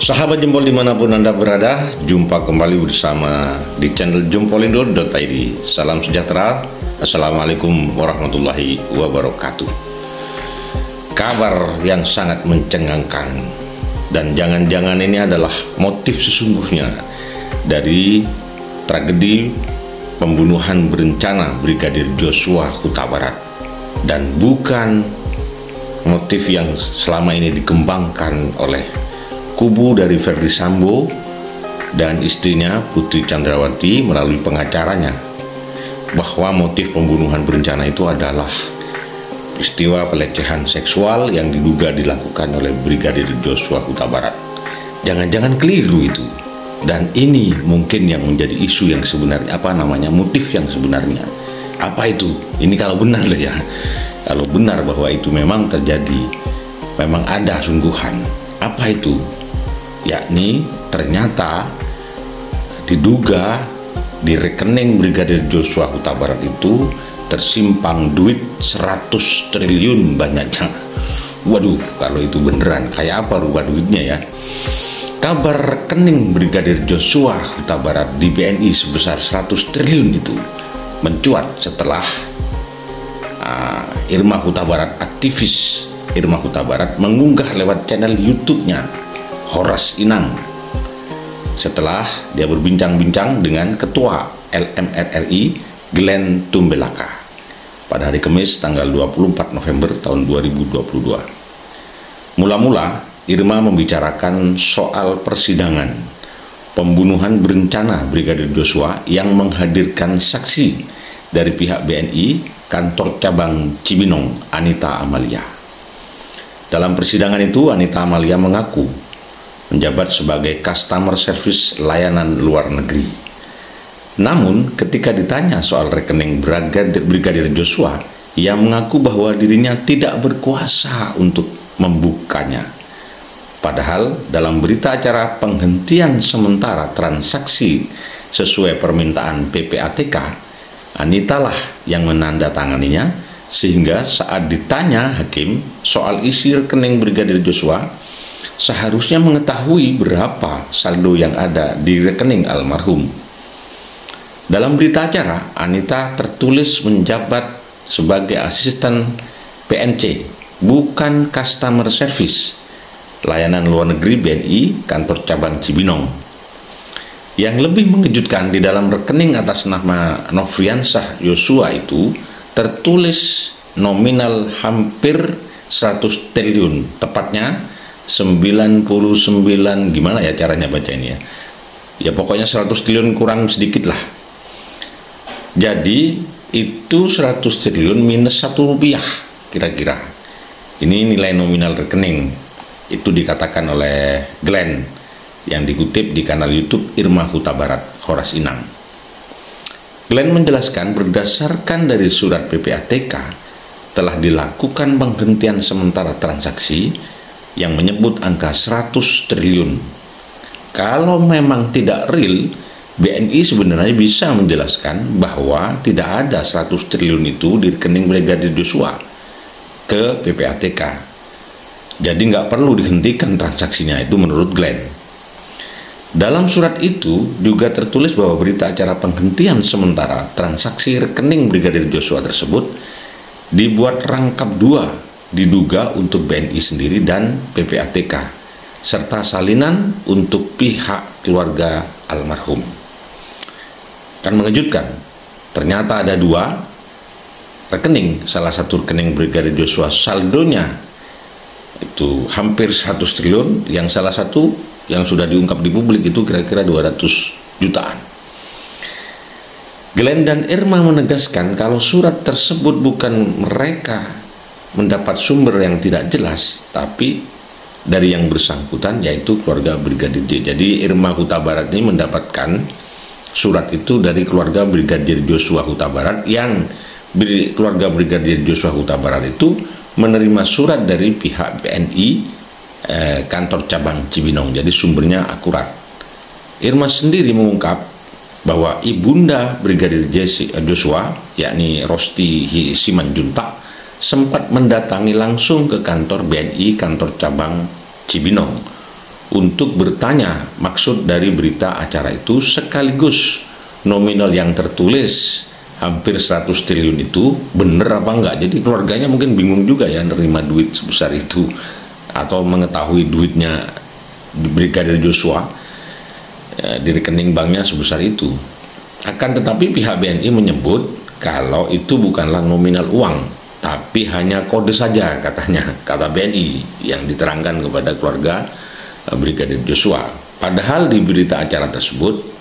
Sahabat Jempol dimanapun Anda berada, jumpa kembali bersama di channel jempolindo.id. Salam sejahtera, Assalamualaikum warahmatullahi wabarakatuh. Kabar yang sangat mencengangkan, dan jangan-jangan ini adalah motif sesungguhnya dari tragedi pembunuhan berencana Brigadir Joshua Huta Barat, dan bukan motif yang selama ini dikembangkan oleh kubu dari Verdi Sambo dan istrinya Putri Chandrawati melalui pengacaranya, bahwa motif pembunuhan berencana itu adalah peristiwa pelecehan seksual yang diduga dilakukan oleh Brigadir Joshua Huta Barat. Jangan-jangan keliru itu, dan ini mungkin yang menjadi isu yang sebenarnya, motif yang sebenarnya apa itu. Ini kalau benar loh ya, kalau benar bahwa itu memang terjadi, memang ada sungguhan. Apa itu? Yakni ternyata diduga di rekening Brigadir Joshua Huta Barat itu tersimpan duit 100 triliun banyaknya. Waduh, kalau itu beneran kayak apa rupa duitnya ya. Kabar rekening Brigadir Joshua Huta Barat di BNI sebesar 100 triliun itu mencuat setelah Irma Huta Barat, aktivis Irma Huta Barat, mengunggah lewat channel YouTube-nya Horas Inang setelah dia berbincang-bincang dengan Ketua LMR-RI Glenn Tumbelaka pada hari Kamis tanggal 24 November tahun 2022. Mula-mula Irma membicarakan soal persidangan pembunuhan berencana Brigadir Joshua yang menghadirkan saksi dari pihak BNI kantor cabang Cibinong, Anita Amalia. Dalam persidangan itu, Anita Amalia mengaku menjabat sebagai customer service layanan luar negeri. Namun ketika ditanya soal rekening Brigadir Joshua, ia mengaku bahwa dirinya tidak berkuasa untuk membukanya. Padahal dalam berita acara penghentian sementara transaksi sesuai permintaan PPATK, Anita lah yang menandatanganinya, sehingga saat ditanya hakim soal isi rekening Brigadir Joshua, seharusnya mengetahui berapa saldo yang ada di rekening almarhum. Dalam berita acara, Anita tertulis menjabat sebagai asisten PNC, bukan customer service layanan luar negeri BNI kantor cabang Cibinong. Yang lebih mengejutkan, di dalam rekening atas nama Nofriansah Yosua itu tertulis nominal hampir 100 triliun, tepatnya 99, gimana ya caranya baca ini ya. Ya pokoknya 100 triliun kurang sedikit lah. Jadi itu 100 triliun minus 1 rupiah kira-kira. Ini nilai nominal rekening. Itu dikatakan oleh Glenn yang dikutip di kanal YouTube Irma Huta Barat, Horas Inang. Glenn menjelaskan berdasarkan dari surat PPATK telah dilakukan penghentian sementara transaksi yang menyebut angka 100 triliun. Kalau memang tidak real, BNI sebenarnya bisa menjelaskan bahwa tidak ada 100 triliun itu di rekening Brigadir Joshua ke PPATK. Jadi nggak perlu dihentikan transaksinya, itu menurut Glenn. Dalam surat itu juga tertulis bahwa berita acara penghentian sementara transaksi rekening Brigadir Joshua tersebut dibuat rangkap dua, diduga untuk BNI sendiri dan PPATK, serta salinan untuk pihak keluarga almarhum. Kan mengejutkan, ternyata ada dua rekening. Salah satu rekening Brigadir Joshua saldonya itu hampir 100 triliun, yang salah satu yang sudah diungkap di publik itu kira-kira 200 jutaan. Glenn dan Irma menegaskan kalau surat tersebut bukan mereka mendapat sumber yang tidak jelas, tapi dari yang bersangkutan, yaitu keluarga Brigadir J. Jadi Irma Huta Barat ini mendapatkan surat itu dari keluarga Brigadir Joshua Huta Barat, yang keluarga Brigadir Joshua Huta Barat itu menerima surat dari pihak BNI kantor cabang Cibinong. Jadi sumbernya akurat. Irma sendiri mengungkap bahwa ibunda Brigadir Joshua, yakni Rosti Simanjuntak, sempat mendatangi langsung ke kantor BNI kantor cabang Cibinong untuk bertanya maksud dari berita acara itu, sekaligus nominal yang tertulis hampir 100 triliun itu benar apa enggak. Jadi keluarganya mungkin bingung juga ya nerima duit sebesar itu atau mengetahui duitnya Brigadir Joshua di rekening banknya sebesar itu. Akan tetapi pihak BNI menyebut kalau itu bukanlah nominal uang, tapi hanya kode saja katanya, kata BNI yang diterangkan kepada keluarga Brigadir Joshua. Padahal di berita acara tersebut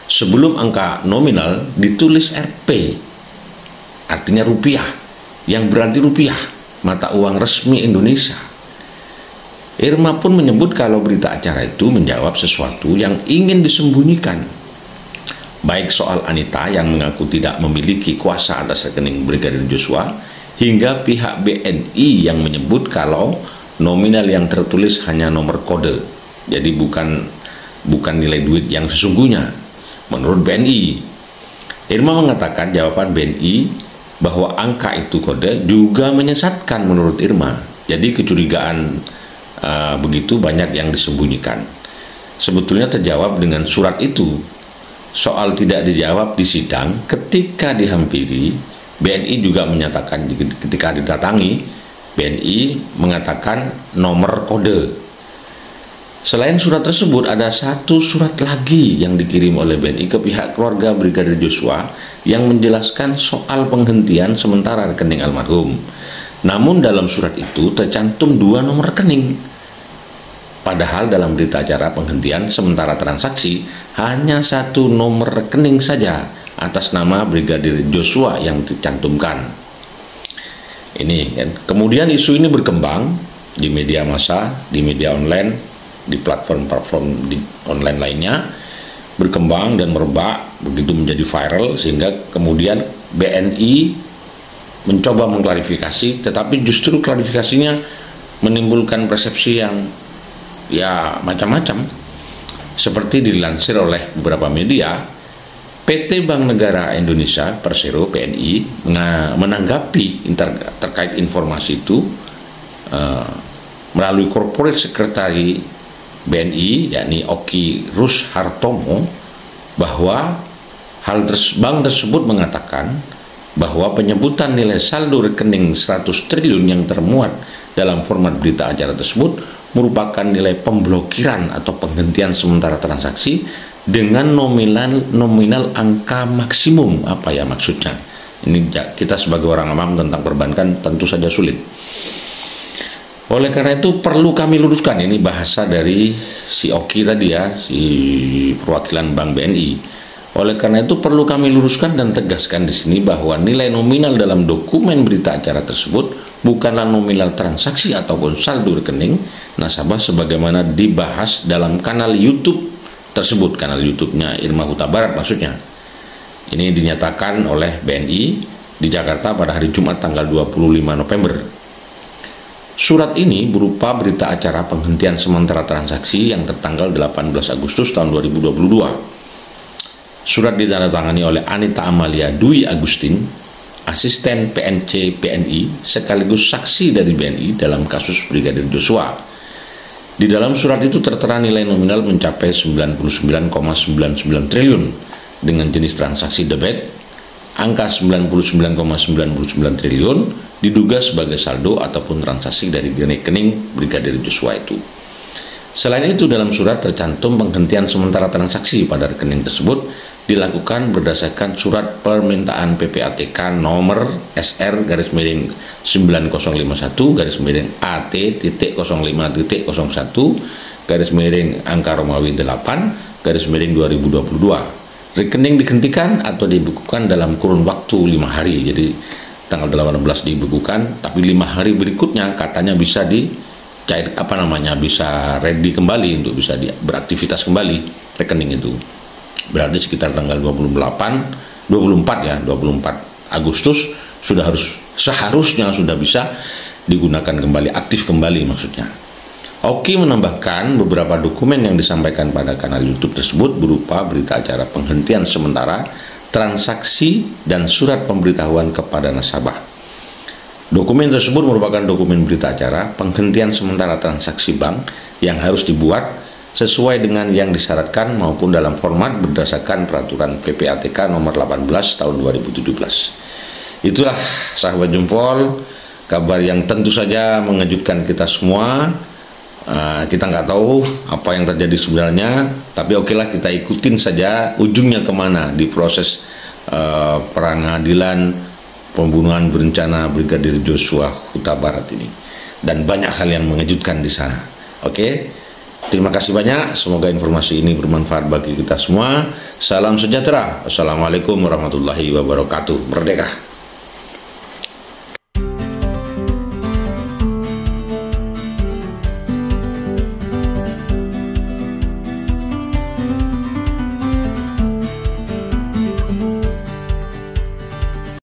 sebelum angka nominal ditulis Rp, artinya rupiah, yang berarti rupiah, mata uang resmi Indonesia. Irma pun menyebut kalau berita acara itu menjawab sesuatu yang ingin disembunyikan, baik soal Anita yang mengaku tidak memiliki kuasa atas rekening Brigadir Joshua, hingga pihak BNI yang menyebut kalau nominal yang tertulis hanya nomor kode, jadi bukan nilai duit yang sesungguhnya. Menurut BNI, Irma mengatakan jawaban BNI bahwa angka itu kode juga menyesatkan menurut Irma. Jadi kecurigaan begitu banyak yang disembunyikan. Sebetulnya terjawab dengan surat itu. Soal tidak dijawab di sidang ketika dihampiri, BNI juga menyatakan ketika didatangi, BNI mengatakan nomor kode. Selain surat tersebut, ada satu surat lagi yang dikirim oleh BNI ke pihak keluarga Brigadir Joshua yang menjelaskan soal penghentian sementara rekening almarhum. Namun dalam surat itu tercantum 2 nomor rekening. Padahal dalam berita acara penghentian sementara transaksi hanya 1 nomor rekening saja atas nama Brigadir Joshua yang dicantumkan. Ini kan. Kemudian isu ini berkembang di media massa, di media online, di platform-platform online lainnya, berkembang dan merebak, begitu menjadi viral, sehingga kemudian BNI mencoba mengklarifikasi, tetapi justru klarifikasinya menimbulkan persepsi yang ya macam-macam. Seperti dilansir oleh beberapa media, PT Bank Negara Indonesia Persero PNI menanggapi terkait informasi itu melalui Corporate Secretary BNI yakni Oki Rus Hartomo bahwa bank tersebut mengatakan bahwa penyebutan nilai saldo rekening 100 triliun yang termuat dalam format berita acara tersebut merupakan nilai pemblokiran atau penghentian sementara transaksi dengan nominal angka maksimum. Apa ya maksudnya? Ini kita sebagai orang awam tentang perbankan tentu saja sulit. Oleh karena itu perlu kami luruskan, ini bahasa dari si Oki tadi ya, si perwakilan Bank BNI. Oleh karena itu perlu kami luruskan dan tegaskan di sini bahwa nilai nominal dalam dokumen berita acara tersebut bukanlah nominal transaksi ataupun saldo rekening nasabah sebagaimana dibahas dalam kanal YouTube tersebut, kanal YouTube-nya Irma Huta Barat maksudnya. Ini dinyatakan oleh BNI di Jakarta pada hari Jumat tanggal 25 November. Surat ini berupa berita acara penghentian sementara transaksi yang tertanggal 18 Agustus tahun 2022. Surat ditandatangani oleh Anita Amalia Dwi Agustin, asisten PNC BNI sekaligus saksi dari BNI dalam kasus Brigadir Joshua. Di dalam surat itu tertera nilai nominal mencapai 99,99 triliun dengan jenis transaksi debit. Angka 99,99 triliun diduga sebagai saldo ataupun transaksi dari rekening Brigadir Joshua itu. Selain itu dalam surat tercantum penghentian sementara transaksi pada rekening tersebut dilakukan berdasarkan surat permintaan PPATK nomor SR-AT.05.01/angka Romawi 8/2022. Rekening dihentikan atau dibekukan dalam kurun waktu 5 hari. Jadi tanggal 18 dibekukan, tapi 5 hari berikutnya katanya bisa dicair bisa ready kembali untuk bisa beraktivitas kembali rekening itu. Berarti sekitar tanggal 24 Agustus seharusnya sudah bisa digunakan kembali, aktif kembali maksudnya. Oki menambahkan beberapa dokumen yang disampaikan pada kanal YouTube tersebut berupa berita acara penghentian sementara transaksi dan surat pemberitahuan kepada nasabah. Dokumen tersebut merupakan dokumen berita acara penghentian sementara transaksi bank yang harus dibuat sesuai dengan yang disyaratkan maupun dalam format berdasarkan peraturan PPATK nomor 18 tahun 2017. Itulah sahabat jempol, kabar yang tentu saja mengejutkan kita semua. Kita nggak tahu apa yang terjadi sebenarnya, tapi okelah kita ikutin saja ujungnya kemana di proses pengadilan pembunuhan berencana Brigadir Joshua Huta Barat ini, dan banyak hal yang mengejutkan di sana. Oke, terima kasih banyak. Semoga informasi ini bermanfaat bagi kita semua. Salam sejahtera. Assalamualaikum warahmatullahi wabarakatuh. Merdeka.